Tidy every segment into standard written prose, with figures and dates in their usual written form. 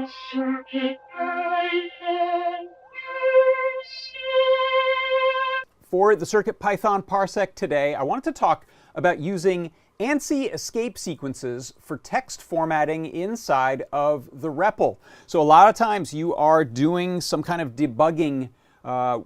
For the CircuitPython Parsec today, I wanted to talk about using ANSI escape sequences for text formatting inside of the REPL. So a lot of times you are doing some kind of debugging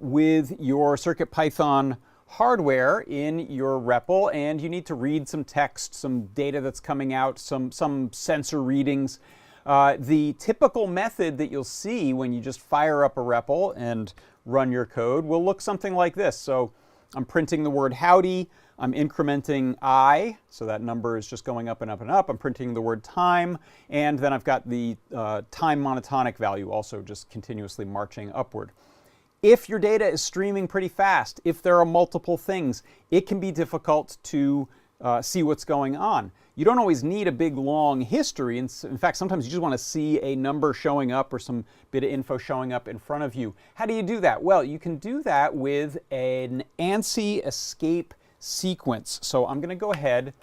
with your CircuitPython hardware in your REPL, and you need to read some text, some data that's coming out, some sensor readings. The typical method that you'll see when you just fire up a REPL and run your code will look something like this. So I'm printing the word howdy, I'm incrementing I, so that number is just going up and up and up. I'm printing the word time, and then I've got the time monotonic value also just continuously marching upward. If your data is streaming pretty fast, if there are multiple things, it can be difficult to see what's going on. You don't always need a big long history. In fact, sometimes you just want to see a number showing up or some bit of info showing up in front of you. How do you do that? Well, you can do that with an ANSI escape sequence. So I'm going to go ahead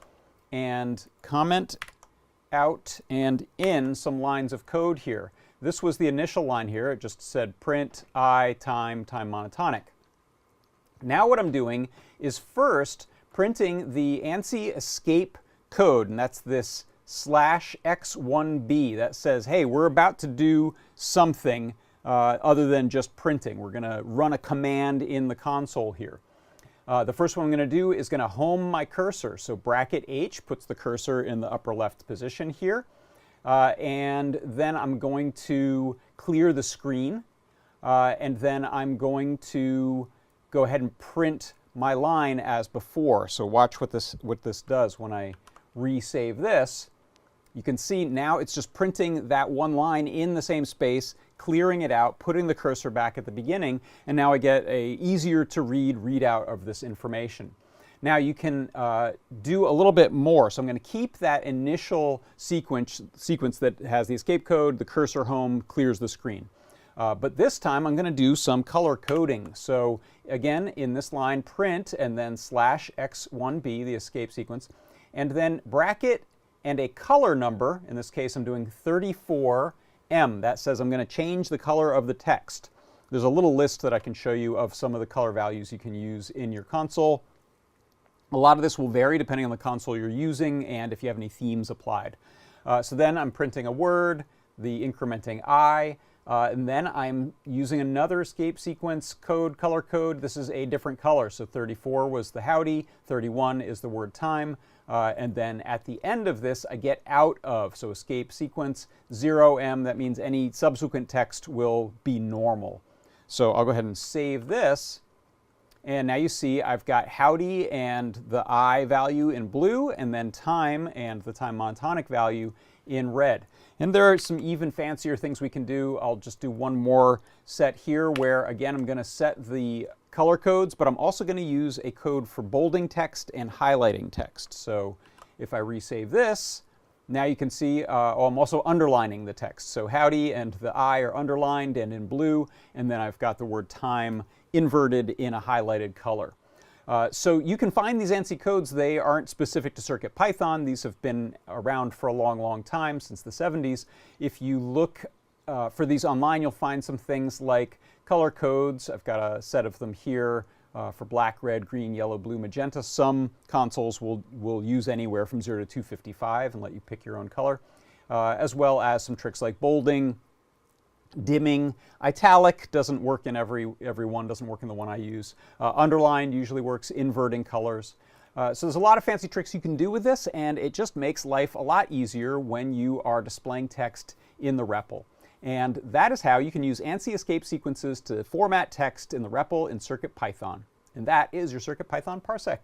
and comment out and in some lines of code here. This was the initial line here. It just said print I time monotonic. Now what I'm doing is first printing the ANSI escape code, and that's this /x1b that says, hey, we're about to do something other than just printing. We're going to run a command in the console here. The first one I'm going to do is going to home my cursor. So bracket H puts the cursor in the upper left position here. And then I'm going to clear the screen. And then I'm going to go ahead and print my line as before. So watch what this does when I resave this. You can see now it's just printing that one line in the same space, clearing it out, putting the cursor back at the beginning, and now I get a easier to read readout of this information. Now you can do a little bit more. So I'm going to keep that initial sequence that has the escape code, the cursor home, clears the screen. But this time I'm going to do some color coding. So again, in this line, print and then /x1b, the escape sequence, and then bracket and a color number. In this case, I'm doing 34M. That says I'm going to change the color of the text. There's a little list that I can show you of some of the color values you can use in your console. A lot of this will vary depending on the console you're using and if you have any themes applied. So then I'm printing a word, the incrementing I, and then I'm using another escape sequence code, color code. This is a different color. So 34 was the howdy, 31 is the word time, and then at the end of this I get out of. So escape sequence 0M, that means any subsequent text will be normal. So I'll go ahead and save this. And now you see I've got howdy and the I value in blue, and then time and the time monotonic value in red. And there are some even fancier things we can do. I'll just do one more set here where, again, I'm going to set the color codes, but I'm also going to use a code for bolding text and highlighting text. So if I resave this, now you can see I'm also underlining the text. So howdy and the I are underlined and in blue, and then I've got the word time inverted in a highlighted color. So you can find these ANSI codes. They aren't specific to CircuitPython. These have been around for a long, long time, since the 70s. If you look for these online, you'll find some things like color codes. I've got a set of them here for black, red, green, yellow, blue, magenta. Some consoles will use anywhere from 0 to 255 and let you pick your own color, as well as some tricks like bolding, dimming. Italic doesn't work in every one, doesn't work in the one I use. Underlined usually works, inverting colors. So there's a lot of fancy tricks you can do with this, and it just makes life a lot easier when you are displaying text in the REPL. And that is how you can use ANSI escape sequences to format text in the REPL in CircuitPython. And that is your CircuitPython Parsec.